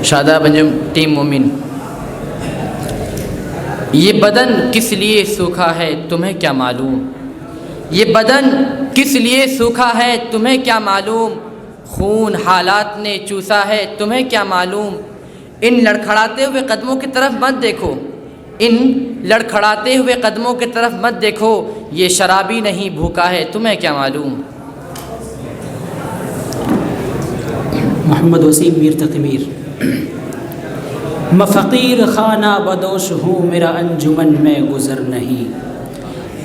شاداب انجم team مومن۔ یہ بدن کس لیے سوکھا ہے تمہیں کیا معلوم، یہ بدن کس لیے سوکھا ہے تمہیں کیا معلوم، خون حالات نے چوسا ہے تمہیں کیا معلوم، ان لڑکھڑاتے ہوئے قدموں کی طرف مت دیکھو، ان لڑکھڑاتے ہوئے قدموں کی طرف مت دیکھو، یہ شرابی نہیں بھوکا ہے تمہیں کیا معلوم۔ محمد وسیم میر تقی میر۔ میں فقیر خانہ بدوش ہوں میرا انجمن میں گزر نہیں،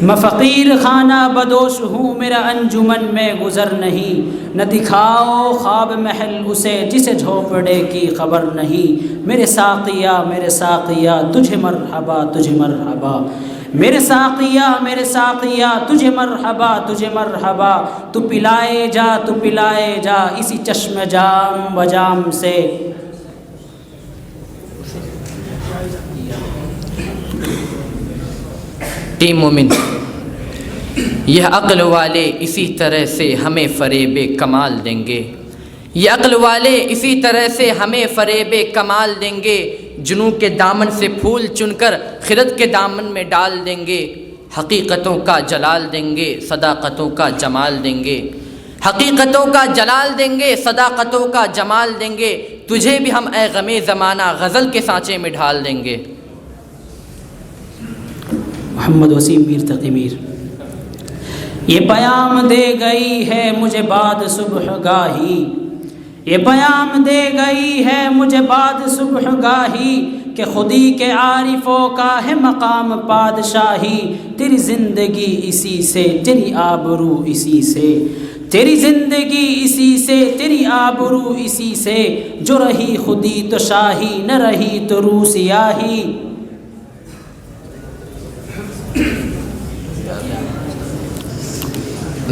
میں فقیر خانہ بدوش ہوں میرا انجمن میں گزر نہیں، نہ دکھاؤ خواب محل اسے جسے جھونپڑے کی خبر نہیں، میرے ساقیہ تجھے مرحبا تجھے مرحبا، میرے ساقیہ تجھے مرحبا، تو پلائے جا اسی چشم جام و جام سے۔ ٹیم مومن۔ یہ عقل والے اسی طرح سے ہمیں فریب کمال دیں گے، یہ عقل والے اسی طرح سے ہمیں فریب کمال دیں گے، جنوں کے دامن سے پھول چن کر خرد کے دامن میں ڈال دیں گے، حقیقتوں کا جلال دیں گے صداقتوں کا جمال دیں گے، حقیقتوں کا جلال دیں گے صداقتوں کا جمال دیں گے، تجھے بھی ہم اے غم زمانہ غزل کے سانچے میں ڈھال دیں گے۔ محمد وسیم میر تقی میر۔ یہ پیام دے گئی ہے مجھے بعد صبح گاہی، یہ پیام دے گئی ہے مجھے بعد صبح گاہی، کہ خودی کے عارفوں کا ہے مقام پادشاہی، تیری زندگی اسی سے تیری آبرو اسی سے، تیری زندگی اسی سے تیری آبرو اسی سے، جو رہی خودی تو شاہی نہ رہی تو رو سیاہی۔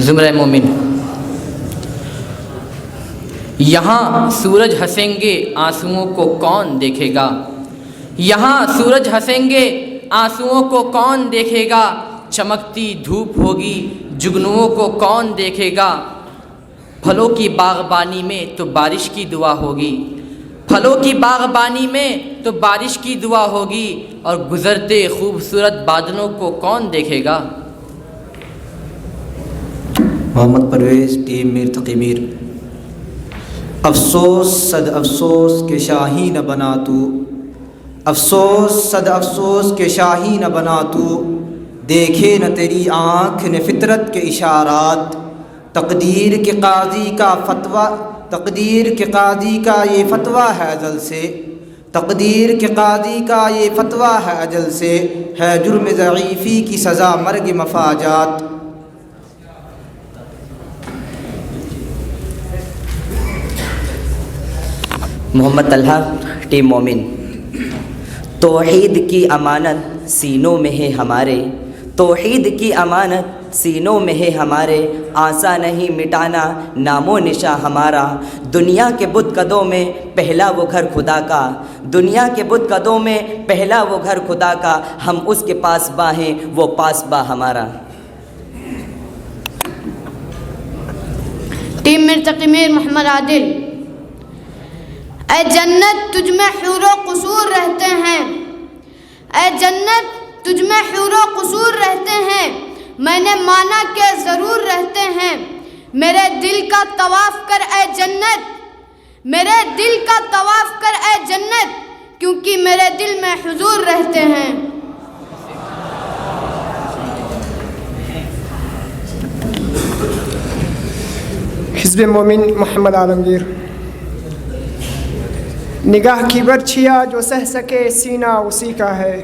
زمرہ مومن۔ یہاں سورج ہنسیں گے آنسوؤں کو کون دیکھے گا، یہاں سورج ہنسیں گے آنسوؤں کو کون دیکھے گا، چمکتی دھوپ ہوگی جگنوؤں کو کون دیکھے گا، پھلوں کی باغبانی میں تو بارش کی دعا ہوگی، پھلوں کی باغبانی میں تو بارش کی دعا ہوگی، اور گزرتے خوبصورت بادلوں کو کون دیکھے گا۔ محمد پرویز ٹیم میر تقی میر۔ افسوس صد افسوس کہ شاہی نہ بنا تو، افسوس صد افسوس کہ شاہی نہ بنا تو، دیکھے نہ تیری آنکھ نے فطرت کے اشارات، تقدیر کے قاضی کا فتویٰ، تقدیر کے قاضی کا یہ فتویٰ ہے ازل سے، تقدیر کے قاضی کا یہ فتویٰ ہے اجل سے، ہے جرم ضعیفی کی سزا مرگ مفاجات۔ محمد طلحہ ٹیم مومن۔ توحید کی امانت سینوں میں ہے ہمارے، توحید کی امانت سینوں میں ہے ہمارے، آسا نہیں مٹانا نام و نشاں ہمارا، دنیا کے بت قدوں میں پہلا وہ گھر خدا کا، دنیا کے بت قدوں میں پہلا وہ گھر خدا کا، ہم اس کے پاس با ہیں وہ پاس با ہمارا۔ ٹیم میر تقی میر محمد عادل۔ اے جنت تجھ میں حور و قصور رہتے ہیں، اے جنت تجھ میں حور و قصور رہتے ہیں، میں نے مانا کہ ضرور رہتے ہیں، میرے دل کا طواف کر اے جنت، میرے دل کا طواف کر اے جنت، کیونکہ میرے دل میں حضور رہتے ہیں۔ حزب مومن محمد عالمگیر۔ نگاہ کی برچھیا جو سہ سکے سینہ اسی کا ہے،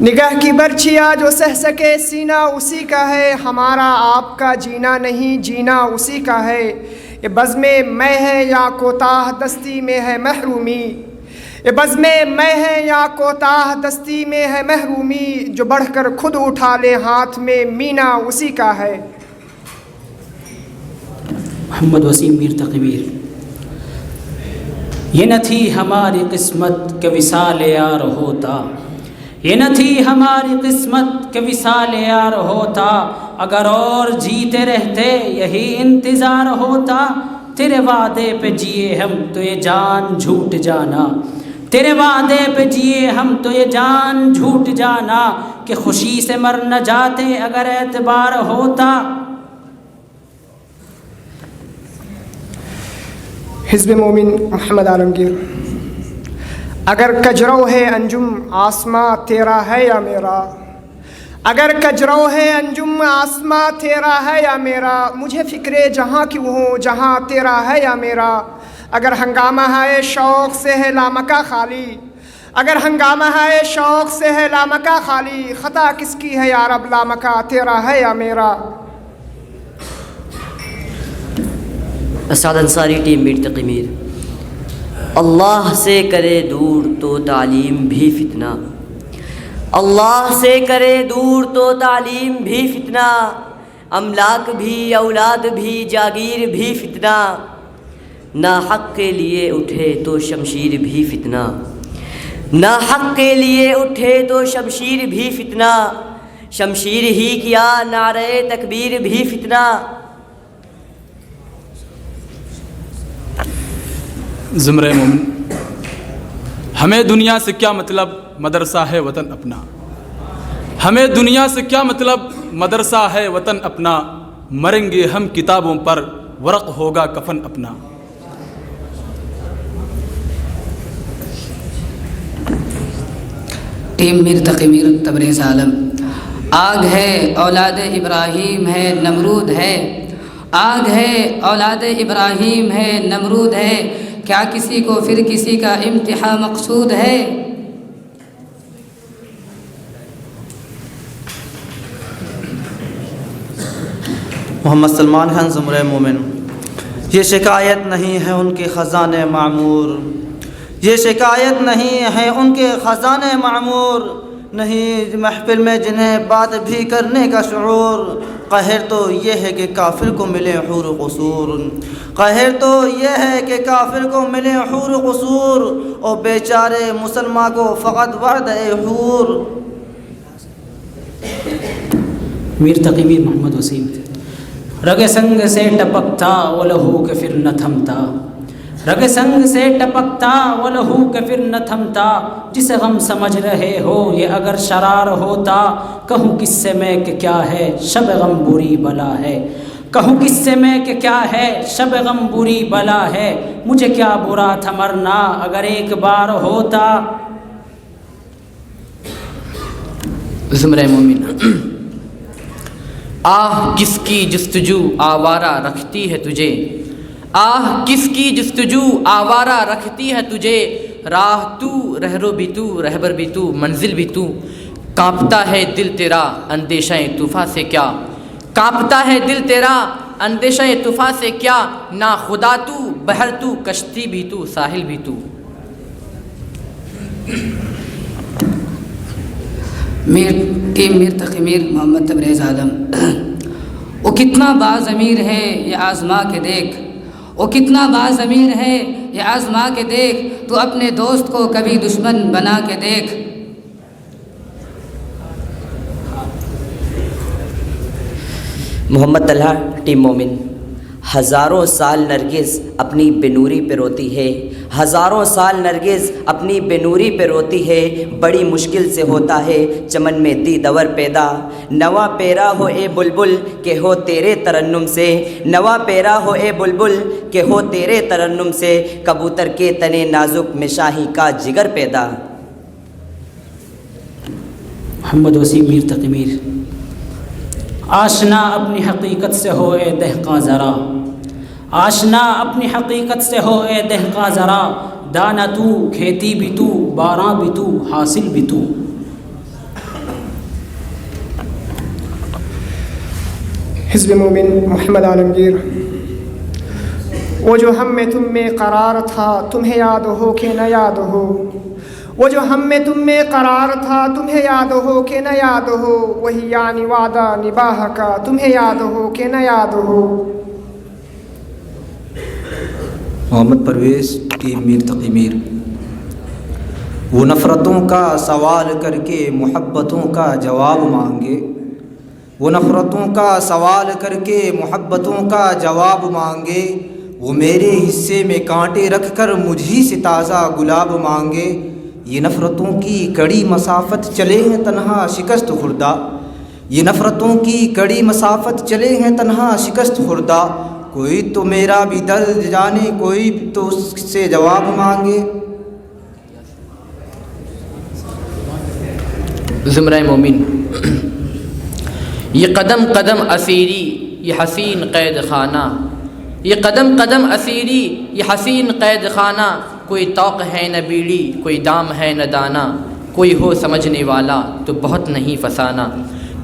نگاہ کی برچھیا جو سہ سکے سینہ اسی کا ہے، ہمارا آپ کا جینا نہیں جینا اسی کا ہے، یہ بزم میں ہے یا کوتاہ دستی میں ہے محرومی، یہ بزم میں ہے یا کوتاہ دستی میں ہے محرومی، جو بڑھ کر خود اٹھا لے ہاتھ میں مینا اسی کا ہے۔ محمد وسیم میر تقی میر۔ یہ نہ تھی ہماری قسمت کہ وصال یار ہوتا، یہ نہ تھی ہماری قسمت کہ وصال یار ہوتا، اگر اور جیتے رہتے یہی انتظار ہوتا، تیرے وعدے پہ جیے ہم تو یہ جان جھوٹ جانا، تیرے وعدے پہ جیے ہم تو یہ جان جھوٹ جانا، کہ خوشی سے مر نہ جاتے اگر اعتبار ہوتا۔ حزب مومن محمد عالمگیر۔ اگر کجرو ہے انجم آسماں تیرا ہے یا میرا، اگر کجرو ہے انجم آسماں تیرا ہے یا میرا، مجھے فکر جہاں کیوں ہو جہاں تیرا ہے یا میرا۔ اگر ہنگامہ ہے شوق سے ہے لامکہ خالی، اگر ہنگامہ ہے شوق سے ہے لامکہ خالی، خطا کس کی ہے یا رب لامکہ تیرا ہے یا میرا۔ اسعد انصاری ٹیم میر تقی میر۔ اللہ سے کرے دور تو تعلیم بھی فتنہ، اللہ سے کرے دور تو تعلیم بھی فتنہ، املاک بھی اولاد بھی جاگیر بھی فتنہ، نا حق کے لیے اٹھے تو شمشیر بھی فتنہ، نا حق کے لیے اٹھے تو شمشیر بھی فتنہ، شمشیر ہی کیا نعرہ تکبیر بھی فتنہ۔ زمرہ مومن۔ ہمیں دنیا سے کیا مطلب مدرسہ ہے وطن اپنا، ہمیں دنیا سے کیا مطلب مدرسہ ہے وطن اپنا، مریں گے ہم کتابوں پر ورق ہوگا کفن اپنا۔ ٹیم میر تقی میر تبریز عالم۔ آگ ہے اولاد ابراہیم ہے نمرود ہے، آگ ہے اولاد ابراہیم ہے نمرود ہے، کیا کسی کو پھر کسی کا امتحان مقصود ہے۔ محمد سلمان خان زمرہ مومن۔ یہ شکایت نہیں ہے ان کے خزانے معمور، یہ شکایت نہیں ہے ان کے خزانے معمور، نہیں محفل میں جنہیں بات بھی کرنے کا شعور، قہر تو یہ ہے کہ کافر کو ملے حور و قصور، قہر تو یہ ہے کہ کافر کو ملے حور و قصور، اور بیچارے مسلمان کو فقط وعدہ حور۔ میر تقی میر محمد وسیم۔ رگ سنگ سے ٹپکتا وہ لہو کہ پھر نہ تھمتا، رگ سنگ سے ٹپکتا وہ لہو کہ پھر نہ تھمتا، جسے غم سمجھ رہے ہو یہ اگر شرار ہوتا، کہوں کس سے میں کہ کیا ہے شب غم بری بلا ہے، کہوں کس سے میں کہ کیا ہے شب غم بری بلا ہے، مجھے کیا برا تھا مرنا اگر ایک بار ہوتا۔ زمرہ مومن۔ آہ کس کی جستجو آوارہ رکھتی ہے تجھے، آہ کس کی جستجو آوارہ رکھتی ہے تجھے، راہ تو رہرو بھی تو رہبر بھی تو منزل بھی تو، کانپتا ہے دل تیرا اندیشہ طوفاں سے کیا، کانپتا ہے دل تیرا اندیشہ طوفاں سے کیا، نا خدا تو بحر تو کشتی بھی تو ساحل بھی تو۔ ٹیم میر تقی میر محمد تبریز عالم۔ وہ کتنا باضمیر ہے یہ آزما کے دیکھ، وہ کتنا باضمیر ہے یہ آزما کے دیکھ، تو اپنے دوست کو کبھی دشمن بنا کے دیکھ۔ محمد طلحہ ٹیم مومن۔ ہزاروں سال نرگس اپنی بنوری پہ روتی ہے، ہزاروں سال نرگس اپنی بنوری پہ روتی ہے، بڑی مشکل سے ہوتا ہے چمن میں دی دور پیدا، نوا پیرا ہو اے بلبل کہ ہو تیرے ترنم سے، نوا پیرا ہو اے بلبل کہ ہو تیرے ترنم سے، کبوتر کے تنے نازک میں شاہی کا جگر پیدا۔ محمد وسیم میر تقی میر۔ آشنا اپنی حقیقت سے ہو اے دہقاں ذرا، آشنا اپنی حقیقت سے ہو اے دہقاں ذرا، دانا تو کھیتی بھی تو باراں بھی تو حاصل بھی تو۔ حزب مومن محمد عالمگیر۔ وہ جو ہم میں تم میں قرار تھا تمہیں یاد ہو کہ نہ یاد ہو، وہ جو ہم میں تم میں قرار تھا تمہیں یاد ہو کہ نہ یاد ہو، وہی یعنی وعدہ نباہ کا تمہیں یاد ہو کہ نہ یاد ہو۔ محمد پرویز ٹیم میر تقی میر۔ وہ نفرتوں کا سوال کر کے محبتوں کا جواب مانگے، وہ نفرتوں کا سوال کر کے محبتوں کا جواب مانگے، وہ میرے حصے میں کانٹے رکھ کر مجھی سے تازہ گلاب مانگے، یہ نفرتوں کی کڑی مسافت چلے ہیں تنہا شکست خوردہ، یہ نفرتوں کی کڑی مسافت چلے ہیں تنہا شکست خوردہ، کوئی تو میرا بھی درد جانے، کوئی تو اس سے جواب مانگے۔ زمرہ مومن، یہ قدم قدم اسیری یہ حسین قید خانہ، یہ قدم قدم اسیری یہ حسین قید خانہ، کوئی توق ہے نہ بیڑی، کوئی دام ہے نہ دانا، کوئی ہو سمجھنے والا تو بہت نہیں فسانہ،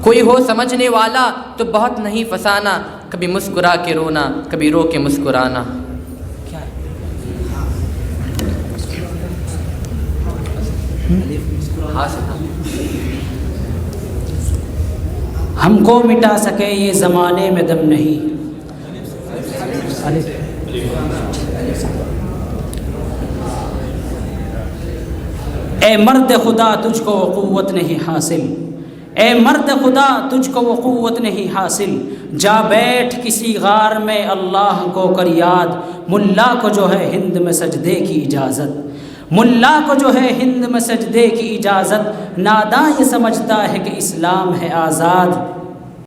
کوئی ہو سمجھنے والا تو بہت نہیں فسانہ، کبھی مسکرا کے رونا، کبھی رو کے مسکرانا۔ ہم کو مٹا سکے یہ زمانے میں دم نہیں، اے مرد خدا تجھ کو وہ قوت نہیں حاصل، اے مرد خدا تجھ کو وہ قوت نہیں حاصل، جا بیٹھ کسی غار میں اللہ کو کر یاد، ملا کو جو ہے ہند میں سجدے کی اجازت، ملا کو جو ہے ہند میں سجدے کی اجازت، ناداں یہ سمجھتا ہے کہ اسلام ہے آزاد،